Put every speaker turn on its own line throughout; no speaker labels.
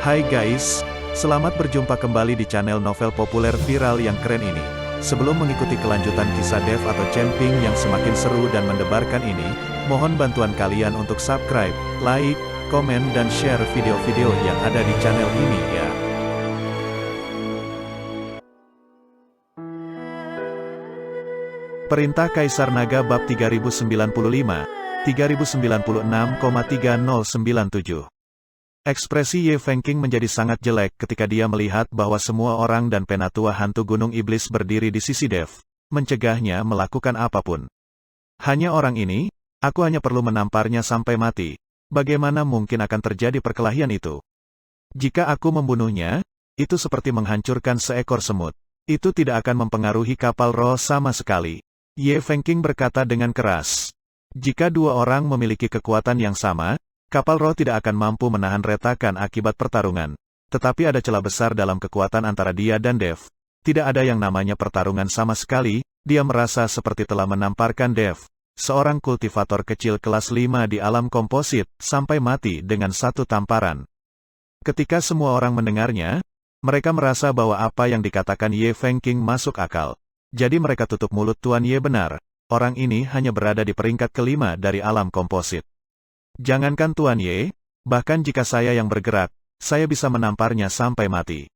Hai guys, selamat berjumpa kembali di channel novel populer viral yang keren ini. Sebelum mengikuti kelanjutan kisah Dev atau Camping yang semakin seru dan mendebarkan ini, mohon bantuan kalian untuk subscribe, like, komen dan share video-video yang ada di channel ini ya. Perintah Kaisar Naga bab 3095, 3096,3097. Ekspresi Ye Fengqing menjadi sangat jelek ketika dia melihat bahwa semua orang dan penatua hantu gunung iblis berdiri di sisi Dev, mencegahnya melakukan apapun. Hanya orang ini, aku hanya perlu menamparnya sampai mati. Bagaimana mungkin akan terjadi perkelahian itu? Jika aku membunuhnya, itu seperti menghancurkan seekor semut. Itu tidak akan mempengaruhi kapal roh sama sekali. Ye Fengqing berkata dengan keras. Jika dua orang memiliki kekuatan yang sama, kapal roh tidak akan mampu menahan retakan akibat pertarungan. Tetapi ada celah besar dalam kekuatan antara dia dan Dev. Tidak ada yang namanya pertarungan sama sekali, dia merasa seperti telah menamparkan Dev, seorang kultivator kecil kelas 5 di alam komposit, sampai mati dengan satu tamparan. Ketika semua orang mendengarnya, mereka merasa bahwa apa yang dikatakan Ye Fengqing masuk akal. Jadi mereka tutup mulut. Tuan Ye benar, orang ini hanya berada di peringkat kelima dari alam komposit. Jangankan Tuan Ye, bahkan jika saya yang bergerak, saya bisa menamparnya sampai mati.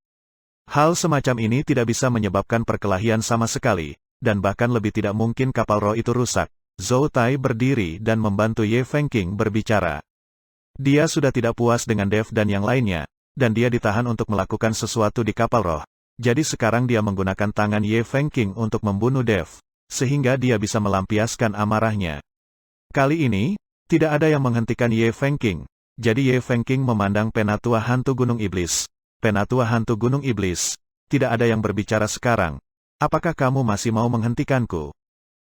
Hal semacam ini tidak bisa menyebabkan perkelahian sama sekali, dan bahkan lebih tidak mungkin kapal roh itu rusak. Zhou Tai berdiri dan membantu Ye Fengqing berbicara. Dia sudah tidak puas dengan Dev dan yang lainnya, dan dia ditahan untuk melakukan sesuatu di kapal roh. Jadi sekarang dia menggunakan tangan Ye Fengqing untuk membunuh Dev, sehingga dia bisa melampiaskan amarahnya. Kali ini, tidak ada yang menghentikan Ye Fengqing, jadi Ye Fengqing memandang penatua hantu gunung iblis. Penatua hantu gunung iblis, tidak ada yang berbicara sekarang. Apakah kamu masih mau menghentikanku?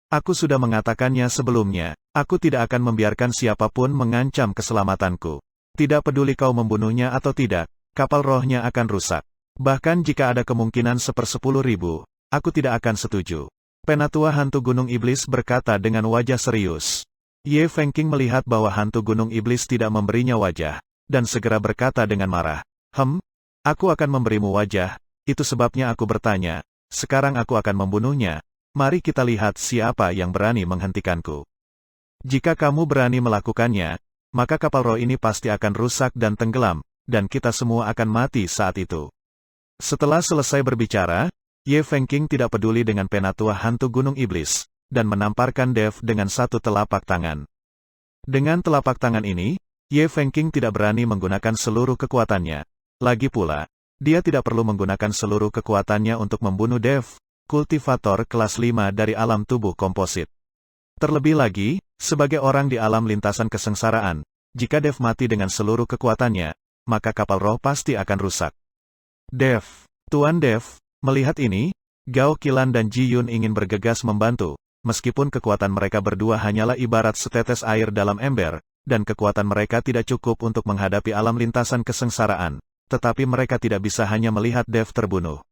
Aku sudah mengatakannya sebelumnya, aku tidak akan membiarkan siapapun mengancam keselamatanku. Tidak peduli kau membunuhnya atau tidak, kapal rohnya akan rusak. Bahkan jika ada kemungkinan 1/10.000, aku tidak akan setuju. Penatua hantu gunung iblis berkata dengan wajah serius. Ye Fengqing melihat bahwa hantu gunung iblis tidak memberinya wajah, dan segera berkata dengan marah, aku akan memberimu wajah, itu sebabnya aku bertanya, sekarang aku akan membunuhnya, mari kita lihat siapa yang berani menghentikanku. Jika kamu berani melakukannya, maka kapal roh ini pasti akan rusak dan tenggelam, dan kita semua akan mati saat itu. Setelah selesai berbicara, Ye Fengqing tidak peduli dengan penatua hantu gunung iblis, dan menamparkan Dev dengan satu telapak tangan. Dengan telapak tangan ini, Ye Fengqing tidak berani menggunakan seluruh kekuatannya. Lagi pula, dia tidak perlu menggunakan seluruh kekuatannya untuk membunuh Dev, kultivator kelas 5 dari alam tubuh komposit. Terlebih lagi, sebagai orang di alam lintasan kesengsaraan, jika Dev mati dengan seluruh kekuatannya, maka kapal roh pasti akan rusak. Dev, Tuan Dev, melihat ini, Gao Qilan dan Ji Yun ingin bergegas membantu. Meskipun kekuatan mereka berdua hanyalah ibarat setetes air dalam ember, dan kekuatan mereka tidak cukup untuk menghadapi alam lintasan kesengsaraan, tetapi mereka tidak bisa hanya melihat Dev terbunuh.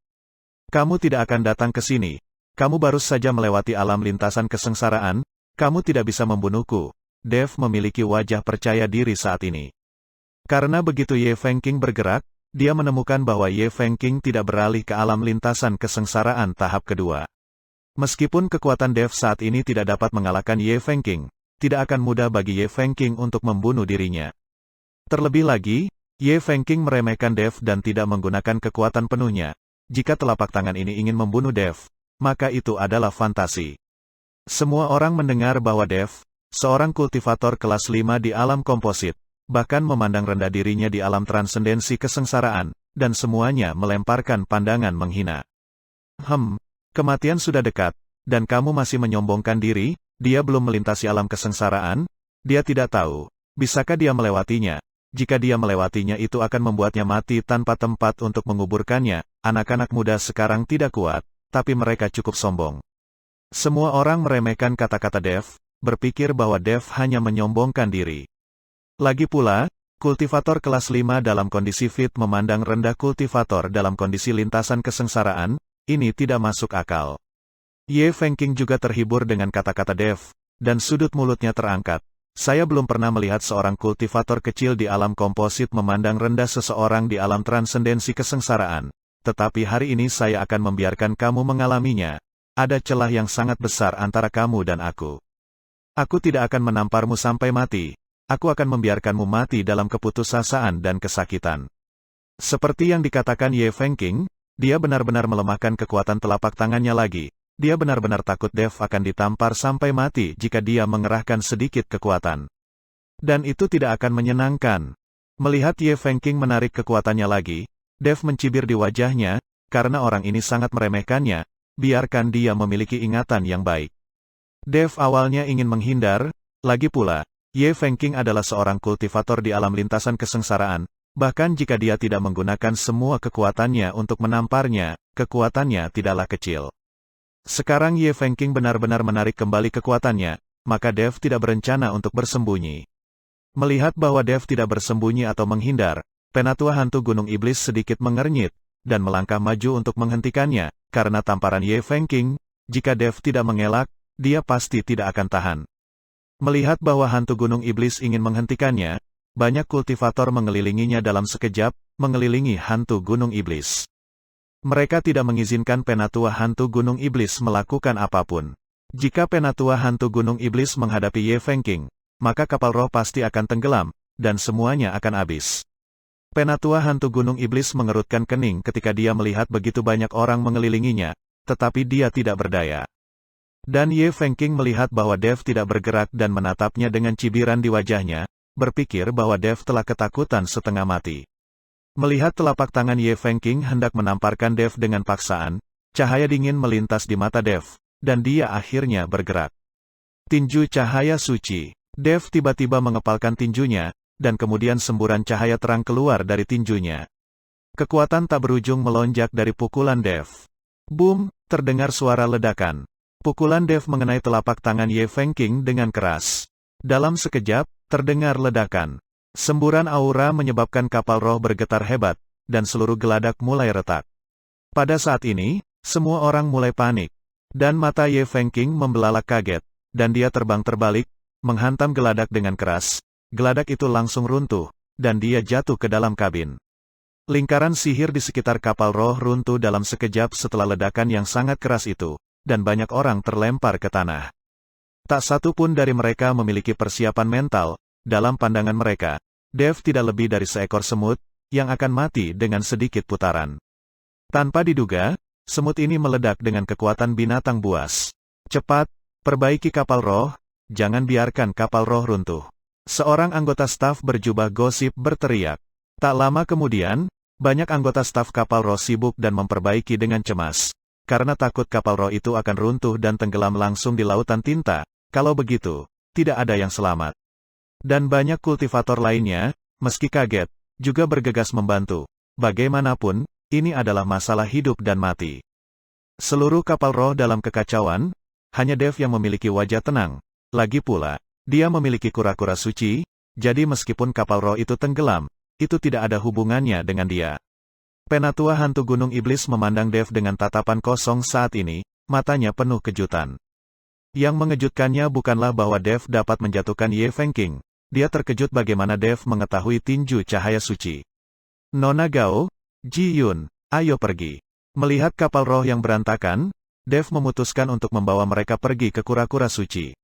Kamu tidak akan datang ke sini. Kamu baru saja melewati alam lintasan kesengsaraan, kamu tidak bisa membunuhku. Dev memiliki wajah percaya diri saat ini. Karena begitu Ye Fengqing bergerak, dia menemukan bahwa Ye Fengqing tidak beralih ke alam lintasan kesengsaraan tahap kedua. Meskipun kekuatan Dev saat ini tidak dapat mengalahkan Ye Fengqing, tidak akan mudah bagi Ye Fengqing untuk membunuh dirinya. Terlebih lagi, Ye Fengqing meremehkan Dev dan tidak menggunakan kekuatan penuhnya. Jika telapak tangan ini ingin membunuh Dev, maka itu adalah fantasi. Semua orang mendengar bahwa Dev, seorang kultivator kelas 5 di alam komposit, bahkan memandang rendah dirinya di alam transendensi kesengsaraan, dan semuanya melemparkan pandangan menghina. Kematian sudah dekat, dan kamu masih menyombongkan diri, dia belum melintasi alam kesengsaraan, dia tidak tahu, bisakah dia melewatinya, jika dia melewatinya itu akan membuatnya mati tanpa tempat untuk menguburkannya. Anak-anak muda sekarang tidak kuat, tapi mereka cukup sombong. Semua orang meremehkan kata-kata Dev, berpikir bahwa Dev hanya menyombongkan diri. Lagi pula, kultivator kelas 5 dalam kondisi fit memandang rendah kultivator dalam kondisi lintasan kesengsaraan. Ini tidak masuk akal. Ye Fengqing juga terhibur dengan kata-kata Dev, dan sudut mulutnya terangkat, Saya belum pernah melihat seorang kultivator kecil di alam komposit memandang rendah seseorang di alam transendensi kesengsaraan. Tetapi hari ini saya akan membiarkan kamu mengalaminya. Ada celah yang sangat besar antara kamu dan aku. Aku tidak akan menamparmu sampai mati. Aku akan membiarkanmu mati dalam keputusasaan dan kesakitan. Seperti yang dikatakan Ye Fengqing, dia benar-benar melemahkan kekuatan telapak tangannya lagi. Dia benar-benar takut Dev akan ditampar sampai mati jika dia mengerahkan sedikit kekuatan. Dan itu tidak akan menyenangkan. Melihat Ye Fengqing menarik kekuatannya lagi, Dev mencibir di wajahnya, karena orang ini sangat meremehkannya, biarkan dia memiliki ingatan yang baik. Dev awalnya ingin menghindar, lagi pula, Ye Fengqing adalah seorang kultivator di alam lintasan kesengsaraan, bahkan jika dia tidak menggunakan semua kekuatannya untuk menamparnya, kekuatannya tidaklah kecil. Sekarang Ye Fengqing benar-benar menarik kembali kekuatannya, maka Dev tidak berencana untuk bersembunyi. Melihat bahwa Dev tidak bersembunyi atau menghindar, Penatua Hantu Gunung Iblis sedikit mengernyit, dan melangkah maju untuk menghentikannya, karena tamparan Ye Fengqing, jika Dev tidak mengelak, dia pasti tidak akan tahan. Melihat bahwa Hantu Gunung Iblis ingin menghentikannya, banyak kultivator mengelilinginya dalam sekejap, mengelilingi Hantu Gunung Iblis. Mereka tidak mengizinkan Penatua Hantu Gunung Iblis melakukan apapun. Jika Penatua Hantu Gunung Iblis menghadapi Ye Fengqing, maka kapal roh pasti akan tenggelam, dan semuanya akan habis. Penatua Hantu Gunung Iblis mengerutkan kening ketika dia melihat begitu banyak orang mengelilinginya, tetapi dia tidak berdaya. Dan Ye Fengqing melihat bahwa Dev tidak bergerak dan menatapnya dengan cibiran di wajahnya, berpikir bahwa Dev telah ketakutan setengah mati. Melihat telapak tangan Ye Fengqing hendak menamparkan Dev dengan paksaan, cahaya dingin melintas di mata Dev, dan dia akhirnya bergerak. Tinju cahaya suci. Dev tiba-tiba mengepalkan tinjunya, dan kemudian semburan cahaya terang keluar dari tinjunya. Kekuatan tak berujung melonjak dari pukulan Dev. Boom, terdengar suara ledakan. Pukulan Dev mengenai telapak tangan Ye Fengqing dengan keras. Dalam sekejap, terdengar ledakan. Semburan aura menyebabkan kapal roh bergetar hebat, dan seluruh geladak mulai retak. Pada saat ini, semua orang mulai panik. Dan mata Ye Fengqing membelalak kaget, dan dia terbang terbalik, menghantam geladak dengan keras. Geladak itu langsung runtuh, dan dia jatuh ke dalam kabin. Lingkaran sihir di sekitar kapal roh runtuh dalam sekejap setelah ledakan yang sangat keras itu, dan banyak orang terlempar ke tanah. Tak satu pun dari mereka memiliki persiapan mental. Dalam pandangan mereka, Dev tidak lebih dari seekor semut, yang akan mati dengan sedikit putaran. Tanpa diduga, semut ini meledak dengan kekuatan binatang buas. Cepat, perbaiki kapal roh, jangan biarkan kapal roh runtuh. Seorang anggota staf berjubah gosip berteriak. Tak lama kemudian, banyak anggota staf kapal roh sibuk dan memperbaiki dengan cemas. Karena takut kapal roh itu akan runtuh dan tenggelam langsung di lautan tinta, kalau begitu, tidak ada yang selamat. Dan banyak kultivator lainnya, meski kaget, juga bergegas membantu. Bagaimanapun, ini adalah masalah hidup dan mati. Seluruh kapal roh dalam kekacauan, hanya Dev yang memiliki wajah tenang. Lagi pula, dia memiliki kura-kura suci, jadi meskipun kapal roh itu tenggelam, itu tidak ada hubungannya dengan dia. Penatua Hantu Gunung Iblis memandang Dev dengan tatapan kosong saat ini, matanya penuh kejutan. Yang mengejutkannya bukanlah bahwa Dev dapat menjatuhkan Ye Fengqing. Dia terkejut bagaimana Dev mengetahui tinju cahaya suci. Nona Gao, Ji Yun, ayo pergi. Melihat kapal roh yang berantakan, Dev memutuskan untuk membawa mereka pergi ke kura-kura suci.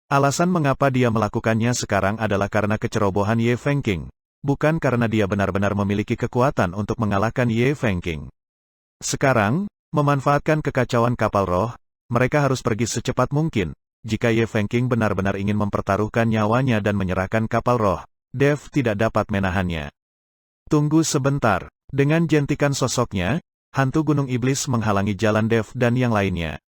Alasan mengapa dia melakukannya sekarang adalah karena kecerobohan Ye Fengqing, bukan karena dia benar-benar memiliki kekuatan untuk mengalahkan Ye Fengqing. Sekarang, memanfaatkan kekacauan kapal roh, mereka harus pergi secepat mungkin. Jika Ye Fengqing benar-benar ingin mempertaruhkan nyawanya dan menyerahkan kapal roh, Dev tidak dapat menahannya. Tunggu sebentar. Dengan jentikan sosoknya, Hantu Gunung Iblis menghalangi jalan Dev dan yang lainnya.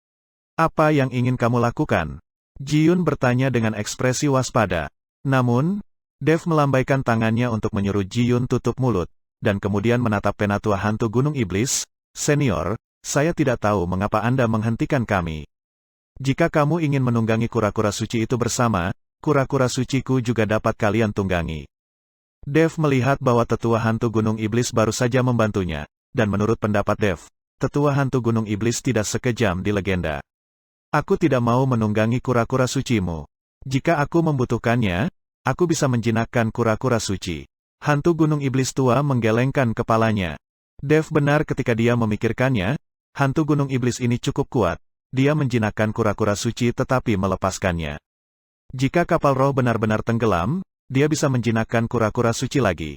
Apa yang ingin kamu lakukan? Ji Yun bertanya dengan ekspresi waspada. Namun, Dev melambaikan tangannya untuk menyuruh Ji Yun tutup mulut, dan kemudian menatap Penatua Hantu Gunung Iblis. Senior, saya tidak tahu mengapa Anda menghentikan kami. Jika kamu ingin menunggangi kura-kura suci itu bersama, kura-kura suciku juga dapat kalian tunggangi. Dev melihat bahwa tetua hantu Gunung Iblis baru saja membantunya, dan menurut pendapat Dev, tetua hantu Gunung Iblis tidak sekejam di legenda. Aku tidak mau menunggangi kura-kura sucimu. Jika aku membutuhkannya, aku bisa menjinakkan kura-kura suci. Hantu gunung iblis tua menggelengkan kepalanya. Dev benar ketika dia memikirkannya, hantu gunung iblis ini cukup kuat. Dia menjinakkan kura-kura suci tetapi melepaskannya. Jika kapal roh benar-benar tenggelam, dia bisa menjinakkan kura-kura suci lagi.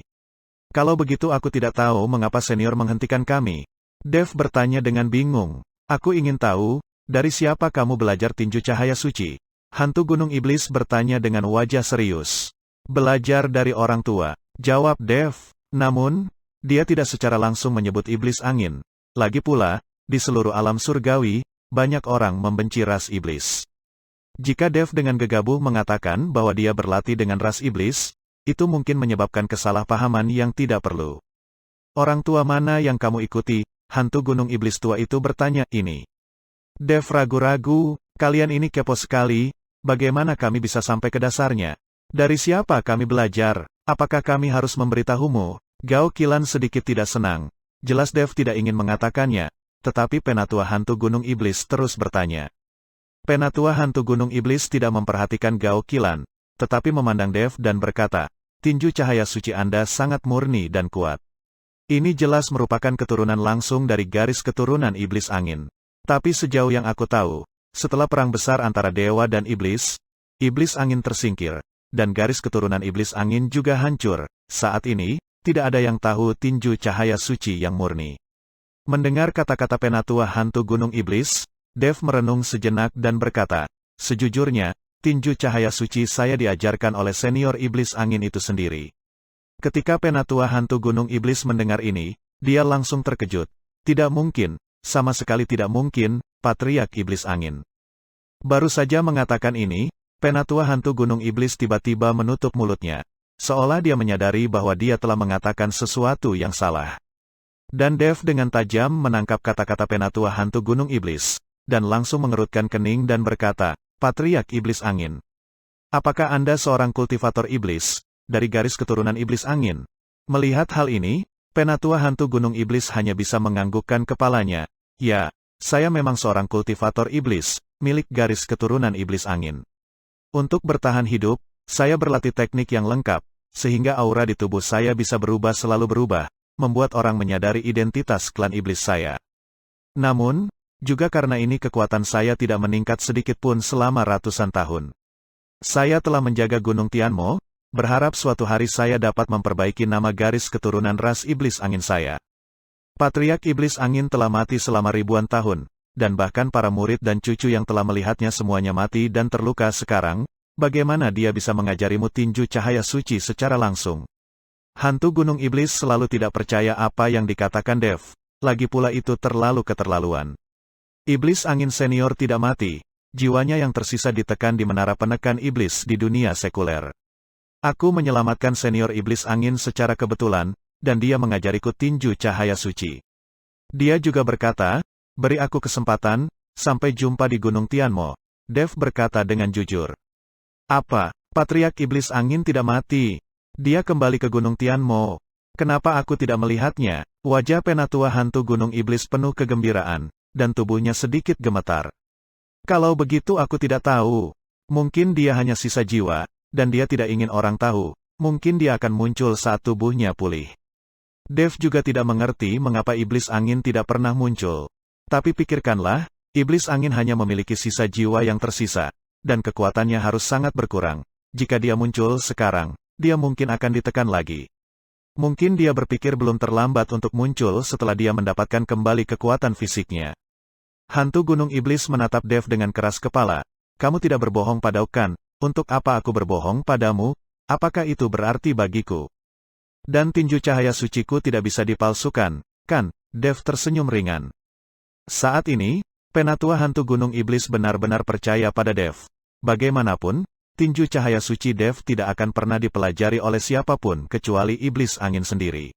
Kalau begitu aku tidak tahu mengapa senior menghentikan kami. Dev bertanya dengan bingung. Aku ingin tahu, dari siapa kamu belajar tinju cahaya suci? Hantu gunung iblis bertanya dengan wajah serius. Belajar dari orang tua, jawab Dev. Namun, dia tidak secara langsung menyebut iblis angin. Lagi pula, di seluruh alam surgawi, banyak orang membenci ras iblis. Jika Dev dengan gegabah mengatakan bahwa dia berlatih dengan ras iblis, itu mungkin menyebabkan kesalahpahaman yang tidak perlu. Orang tua mana yang kamu ikuti? Hantu gunung iblis tua itu bertanya ini. Dev ragu-ragu, kalian ini kepo sekali, bagaimana kami bisa sampai ke dasarnya? Dari siapa kami belajar? Apakah kami harus memberitahumu? Gao Qilan sedikit tidak senang. Jelas Dev tidak ingin mengatakannya, tetapi penatua hantu gunung iblis terus bertanya. Penatua hantu gunung iblis tidak memperhatikan Gao Qilan, tetapi memandang Dev dan berkata, tinju cahaya suci Anda sangat murni dan kuat. Ini jelas merupakan keturunan langsung dari garis keturunan iblis angin. Tapi sejauh yang aku tahu, setelah perang besar antara dewa dan iblis, iblis angin tersingkir, dan garis keturunan iblis angin juga hancur. Saat ini, tidak ada yang tahu tinju cahaya suci yang murni. Mendengar kata-kata penatua hantu gunung iblis, Dev merenung sejenak dan berkata, sejujurnya, tinju cahaya suci saya diajarkan oleh senior iblis angin itu sendiri. Ketika penatua hantu gunung iblis mendengar ini, dia langsung terkejut. Tidak mungkin, sama sekali tidak mungkin, patriark iblis angin. Baru saja mengatakan ini, penatua hantu gunung iblis tiba-tiba menutup mulutnya. Seolah dia menyadari bahwa dia telah mengatakan sesuatu yang salah. Dan Dev dengan tajam menangkap kata-kata penatua hantu gunung iblis, dan langsung mengerutkan kening dan berkata, patriark iblis angin. Apakah Anda seorang kultivator iblis, dari garis keturunan iblis angin? Melihat hal ini, penatua hantu gunung iblis hanya bisa menganggukkan kepalanya. Ya, saya memang seorang kultivator iblis, milik garis keturunan iblis angin. Untuk bertahan hidup, saya berlatih teknik yang lengkap, sehingga aura di tubuh saya bisa berubah selalu berubah, membuat orang menyadari identitas klan iblis saya. Namun, juga karena ini kekuatan saya tidak meningkat sedikit pun selama ratusan tahun. Saya telah menjaga Gunung Tianmo, berharap suatu hari saya dapat memperbaiki nama garis keturunan ras iblis angin saya. Patriark iblis angin telah mati selama ribuan tahun, dan bahkan para murid dan cucu yang telah melihatnya semuanya mati dan terluka sekarang. Bagaimana dia bisa mengajarimu tinju cahaya suci secara langsung? Hantu gunung iblis selalu tidak percaya apa yang dikatakan Dev. Lagi pula itu terlalu keterlaluan. Iblis angin senior tidak mati. Jiwanya yang tersisa ditekan di menara penekan iblis di dunia sekuler. Aku menyelamatkan senior iblis angin secara kebetulan, dan dia mengajariku tinju cahaya suci. Dia juga berkata, beri aku kesempatan, sampai jumpa di Gunung Tianmo. Dev berkata dengan jujur. Apa, patriark iblis angin tidak mati? Dia kembali ke Gunung Tianmo. Kenapa aku tidak melihatnya? Wajah penatua hantu gunung iblis penuh kegembiraan, dan tubuhnya sedikit gemetar. Kalau begitu aku tidak tahu. Mungkin dia hanya sisa jiwa, dan dia tidak ingin orang tahu. Mungkin dia akan muncul saat tubuhnya pulih. Dev juga tidak mengerti mengapa iblis angin tidak pernah muncul. Tapi pikirkanlah, iblis angin hanya memiliki sisa jiwa yang tersisa. Dan kekuatannya harus sangat berkurang. Jika dia muncul sekarang, dia mungkin akan ditekan lagi. Mungkin dia berpikir belum terlambat untuk muncul setelah dia mendapatkan kembali kekuatan fisiknya. Hantu gunung iblis menatap Dev dengan keras kepala. Kamu tidak berbohong padaku kan? Untuk apa aku berbohong padamu? Apakah itu berarti bagiku? Dan tinju cahaya suciku tidak bisa dipalsukan, kan? Dev tersenyum ringan. Saat ini, penatua hantu gunung iblis benar-benar percaya pada Dev. Bagaimanapun, tinju cahaya suci Dev tidak akan pernah dipelajari oleh siapapun kecuali iblis angin sendiri.